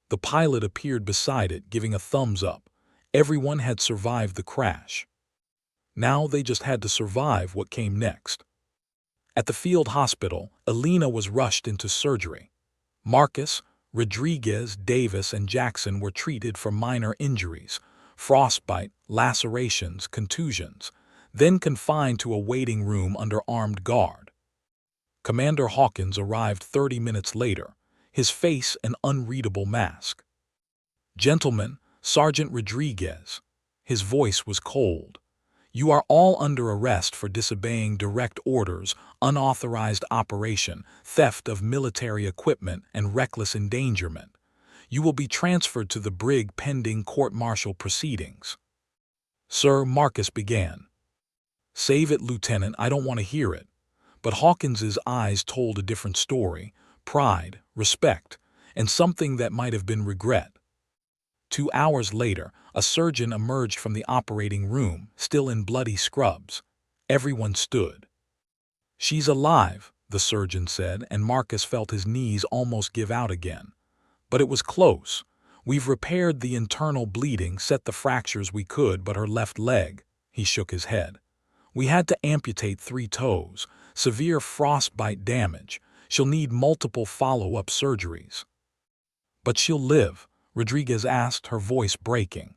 The pilot appeared beside it, giving a thumbs up. Everyone had survived the crash. Now they just had to survive what came next. At the field hospital, Alina was rushed into surgery. Marcus, Rodriguez, Davis, and Jackson were treated for minor injuries, frostbite, lacerations, contusions, then confined to a waiting room under armed guard. Commander Hawkins arrived 30 minutes later, his face an unreadable mask. Gentlemen, Sergeant Rodriguez. His voice was cold. You are all under arrest for disobeying direct orders, unauthorized operation, theft of military equipment, and reckless endangerment. You will be transferred to the brig pending court-martial proceedings. Sir, Marcus began. Save it, Lieutenant, I don't want to hear it. But Hawkins's eyes told a different story, pride, respect, and something that might have been regret. 2 hours later, a surgeon emerged from the operating room, still in bloody scrubs. Everyone stood. She's alive, the surgeon said, and Marcus felt his knees almost give out again. But it was close. We've repaired the internal bleeding, set the fractures we could, but her left leg, he shook his head. We had to amputate 3 toes, severe frostbite damage. She'll need multiple follow-up surgeries. But she'll live, Rodriguez asked, her voice breaking.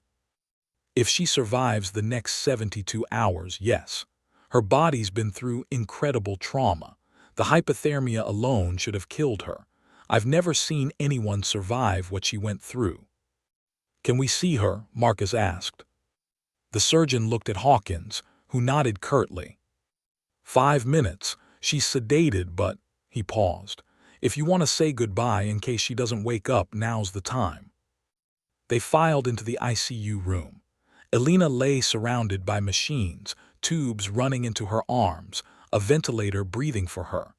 If she survives the next 72 hours, yes. Her body's been through incredible trauma. The hypothermia alone should have killed her. I've never seen anyone survive what she went through. Can we see her? Marcus asked. The surgeon looked at Hawkins, who nodded curtly. 5 minutes. She's sedated, but—" he paused. "If you want to say goodbye in case she doesn't wake up, now's the time." They filed into the ICU room. Elena lay surrounded by machines, tubes running into her arms, a ventilator breathing for her.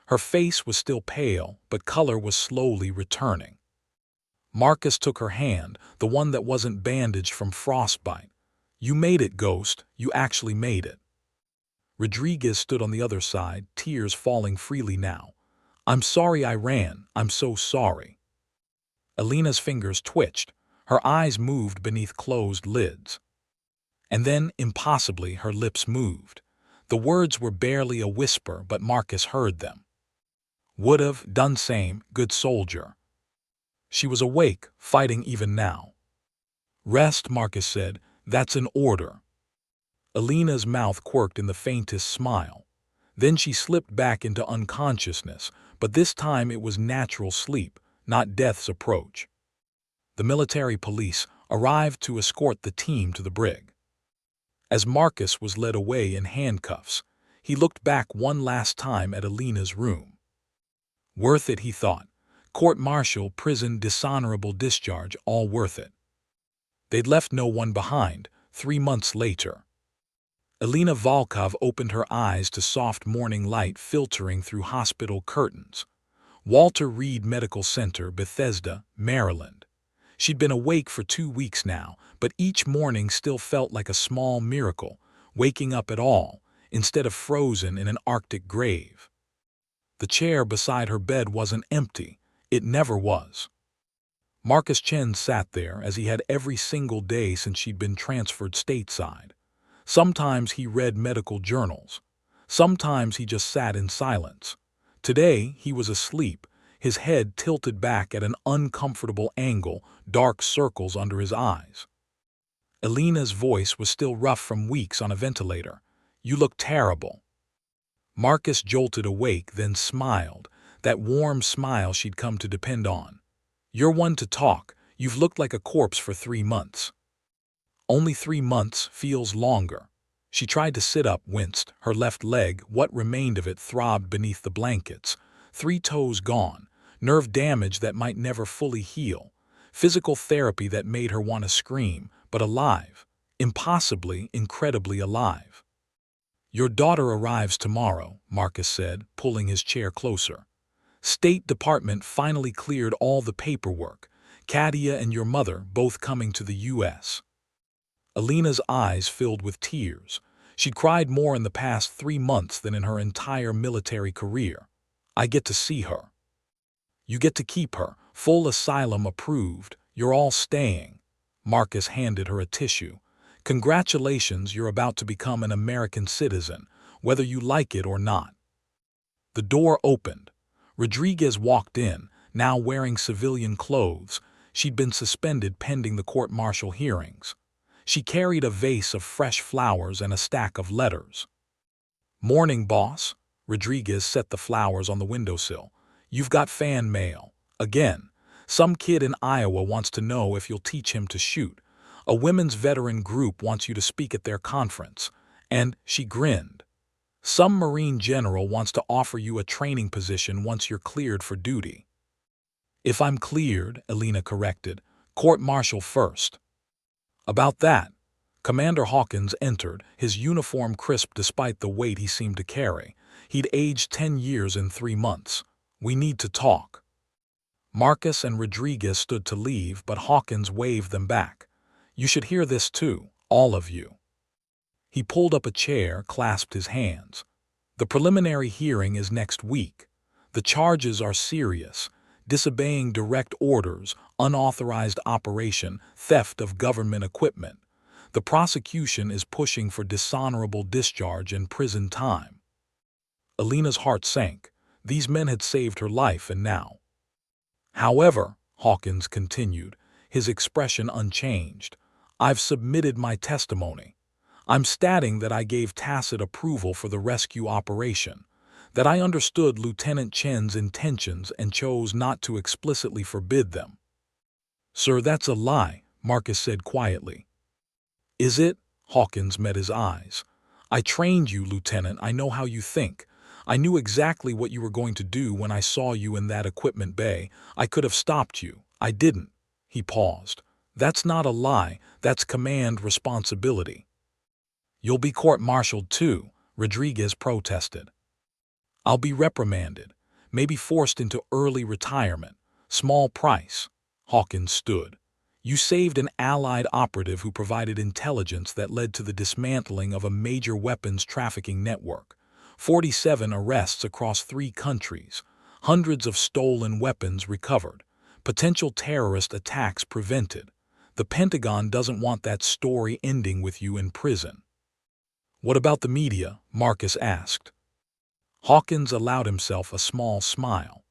Her face was still pale, but color was slowly returning. Marcus took her hand, the one that wasn't bandaged from frostbite. "You made it, Ghost. You actually made it." Rodriguez stood on the other side, tears falling freely now. "I'm sorry I ran. I'm so sorry." Elena's fingers twitched. Her eyes moved beneath closed lids. And then, impossibly, her lips moved. The words were barely a whisper, but Marcus heard them. "Would've done same, good soldier." She was awake, fighting even now. "Rest," Marcus said. "That's an order." Elena's mouth quirked in the faintest smile. Then she slipped back into unconsciousness, but this time it was natural sleep, not death's approach. The military police arrived to escort the team to the brig. As Marcus was led away in handcuffs, he looked back one last time at Elena's room. Worth it, he thought. Court-martial, prison, dishonorable discharge, all worth it. They'd left no one behind. 3 months later. Elena Volkov opened her eyes to soft morning light filtering through hospital curtains. Walter Reed Medical Center, Bethesda, Maryland. She'd been awake for 2 weeks now, but each morning still felt like a small miracle, waking up at all, instead of frozen in an Arctic grave. The chair beside her bed wasn't empty. It never was. Marcus Chen sat there as he had every single day since she'd been transferred stateside. Sometimes he read medical journals. Sometimes he just sat in silence. Today he was asleep, his head tilted back at an uncomfortable angle, dark circles under his eyes. Elena's voice was still rough from weeks on a ventilator. "You look terrible." Marcus jolted awake, then smiled, that warm smile she'd come to depend on. "You're one to talk. You've looked like a corpse for 3 months." "Only 3 months feels longer." She tried to sit up, winced. Her left leg, what remained of it, throbbed beneath the blankets. 3 toes gone. Nerve damage that might never fully heal. Physical therapy that made her want to scream, but alive. Impossibly, incredibly alive. "Your daughter arrives tomorrow," Marcus said, pulling his chair closer. "State Department finally cleared all the paperwork. Katia and your mother both coming to the U.S. Elena's eyes filled with tears. She'd cried more in the past 3 months than in her entire military career. "I get to see her." "You get to keep her. Full asylum approved. You're all staying." Marcus handed her a tissue. "Congratulations, you're about to become an American citizen, whether you like it or not." The door opened. Rodriguez walked in, now wearing civilian clothes. She'd been suspended pending the court-martial hearings. She carried a vase of fresh flowers and a stack of letters. "Morning, boss." Rodriguez set the flowers on the windowsill. "You've got fan mail. Again. Some kid in Iowa wants to know if you'll teach him to shoot. A women's veteran group wants you to speak at their conference." And she grinned. "Some Marine general wants to offer you a training position once you're cleared for duty." "If I'm cleared," Elena corrected. "Court-martial first." "About that." Commander Hawkins entered, his uniform crisp despite the weight he seemed to carry. He'd aged 10 years in 3 months. "We need to talk." Marcus and Rodriguez stood to leave, but Hawkins waved them back. "You should hear this too, all of you." He pulled up a chair, clasped his hands. "The preliminary hearing is next week. The charges are serious: disobeying direct orders, unauthorized operation, theft of government equipment. The prosecution is pushing for dishonorable discharge and prison time." Elena's heart sank. These men had saved her life, and now. "However," Hawkins continued, his expression unchanged, "I've submitted my testimony. I'm stating that I gave tacit approval for the rescue operation, that I understood Lieutenant Chen's intentions and chose not to explicitly forbid them." "Sir, that's a lie," Marcus said quietly. "Is it?" Hawkins met his eyes. "I trained you, Lieutenant. I know how you think. I knew exactly what you were going to do when I saw you in that equipment bay. I could have stopped you. I didn't." He paused. "That's not a lie. That's command responsibility." "You'll be court-martialed too," Rodriguez protested. "I'll be reprimanded, maybe forced into early retirement. Small price." Hawkins stood. "You saved an Allied operative who provided intelligence that led to the dismantling of a major weapons trafficking network. 47 arrests across 3 countries. Hundreds of stolen weapons recovered. Potential terrorist attacks prevented. The Pentagon doesn't want that story ending with you in prison." "What about the media?" Marcus asked. Hawkins allowed himself a small smile.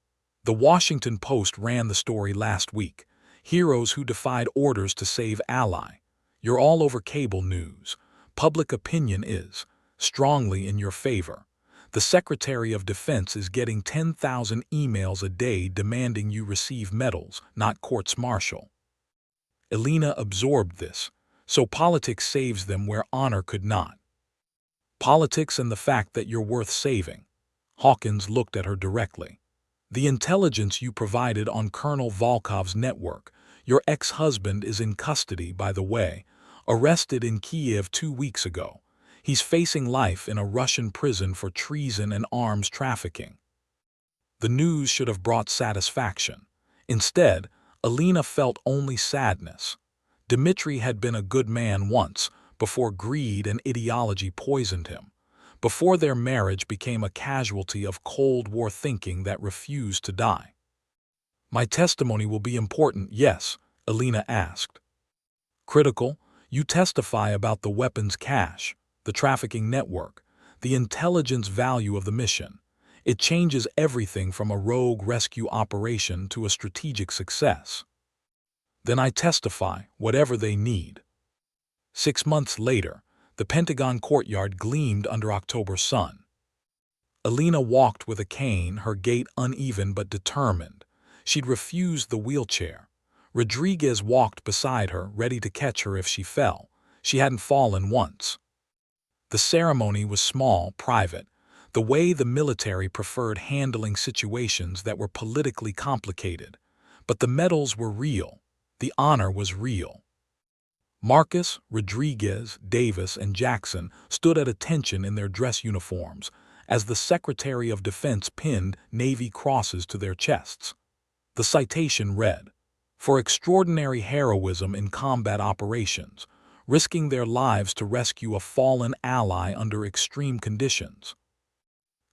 "The Washington Post ran the story last week. Heroes who defied orders to save ally. You're all over cable news. Public opinion is strongly in your favor. The Secretary of Defense is getting 10,000 emails a day demanding you receive medals, not courts-martial." Elena absorbed this. "So politics saves them where honor could not." "Politics and the fact that you're worth saving." Hawkins looked at her directly. "The intelligence you provided on Colonel Volkov's network. Your ex-husband is in custody, by the way, arrested in Kiev 2 weeks ago. He's facing life in a Russian prison for treason and arms trafficking." The news should have brought satisfaction. Instead, Elena felt only sadness. Dmitri had been a good man once, before greed and ideology poisoned him, before their marriage became a casualty of Cold War thinking that refused to die. "My testimony will be important, yes?" Elena asked. "Critical. You testify about the weapons cache, the trafficking network, the intelligence value of the mission. It changes everything from a rogue rescue operation to a strategic success." "Then I testify, whatever they need." 6 months later, the Pentagon courtyard gleamed under October sun. Elena walked with a cane, her gait uneven but determined. She'd refused the wheelchair. Rodriguez walked beside her, ready to catch her if she fell. She hadn't fallen once. The ceremony was small, private, the way the military preferred handling situations that were politically complicated. But the medals were real. The honor was real. Marcus, Rodriguez, Davis, and Jackson stood at attention in their dress uniforms as the Secretary of Defense pinned Navy crosses to their chests. The citation read, "For extraordinary heroism in combat operations, risking their lives to rescue a fallen ally under extreme conditions."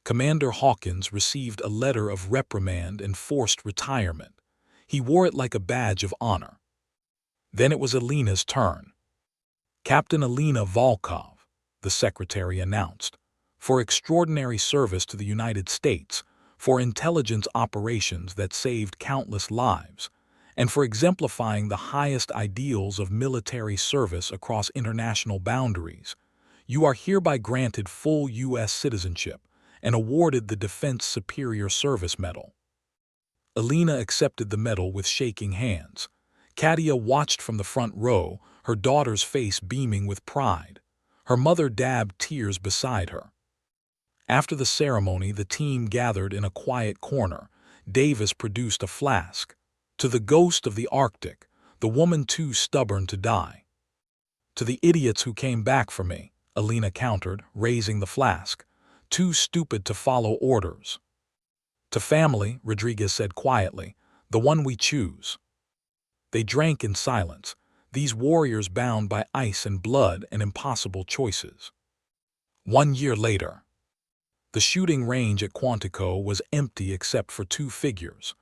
Commander Hawkins received a letter of reprimand and forced retirement. He wore it like a badge of honor. Then it was Elena's turn. "Captain Elena Volkov," the secretary announced, "for extraordinary service to the United States, for intelligence operations that saved countless lives, and for exemplifying the highest ideals of military service across international boundaries, you are hereby granted full U.S. citizenship and awarded the Defense Superior Service Medal." Elena accepted the medal with shaking hands. Katia watched from the front row, her daughter's face beaming with pride. Her mother dabbed tears beside her. After the ceremony, the team gathered in a quiet corner. Davis produced a flask. "To the ghost of the Arctic, the woman too stubborn to die." "To the idiots who came back for me," Elena countered, raising the flask. "Too stupid to follow orders." "To family," Rodriguez said quietly, "the one we choose." They drank in silence, these warriors bound by ice and blood and impossible choices. 1 year later. The shooting range at Quantico was empty except for 2 figures.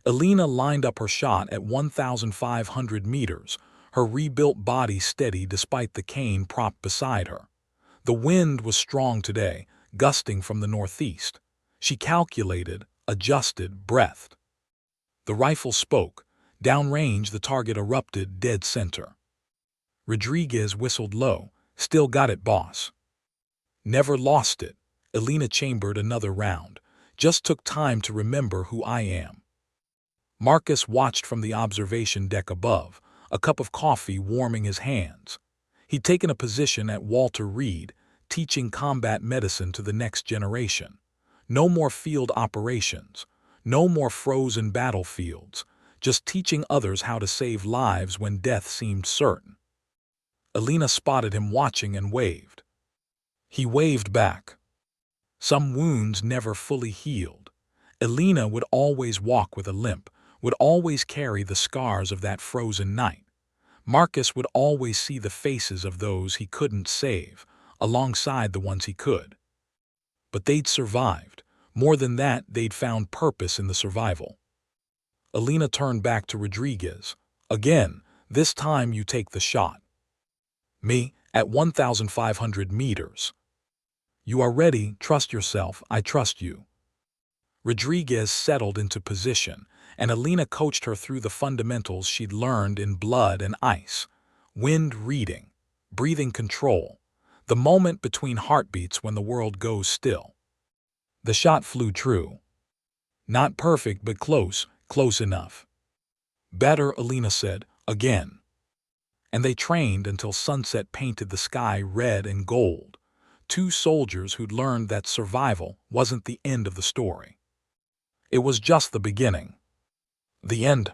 Elena lined up her shot at 1,500 meters, her rebuilt body steady despite the cane propped beside her. The wind was strong today, gusting from the northeast. She calculated, adjusted, breathed. The rifle spoke. Downrange, the target erupted dead center. Rodriguez whistled low. "Still got it, boss." "Never lost it." Elena chambered another round. "Just took time to remember who I am." Marcus watched from the observation deck above, a cup of coffee warming his hands. He'd taken a position at Walter Reed, teaching combat medicine to the next generation. No more field operations. No more frozen battlefields. Just teaching others how to save lives when death seemed certain. Alina spotted him watching and waved. He waved back. Some wounds never fully healed. Alina would always walk with a limp, would always carry the scars of that frozen night. Marcus would always see the faces of those he couldn't save, alongside the ones he could. But they'd survived. More than that, they'd found purpose in the survival. Alina turned back to Rodriguez. Again, this time you take the shot. Me, at 1,500 meters. You are ready, trust yourself, I trust you. Rodriguez settled into position, and Alina coached her through the fundamentals she'd learned in Blood and Ice. Wind reading, breathing control, the moment between heartbeats when the world goes still. The shot flew true. Not perfect, but close, close enough. Better, Alina said, again. And they trained until sunset painted the sky red and gold. Two soldiers who'd learned that survival wasn't the end of the story. It was just the beginning. The end.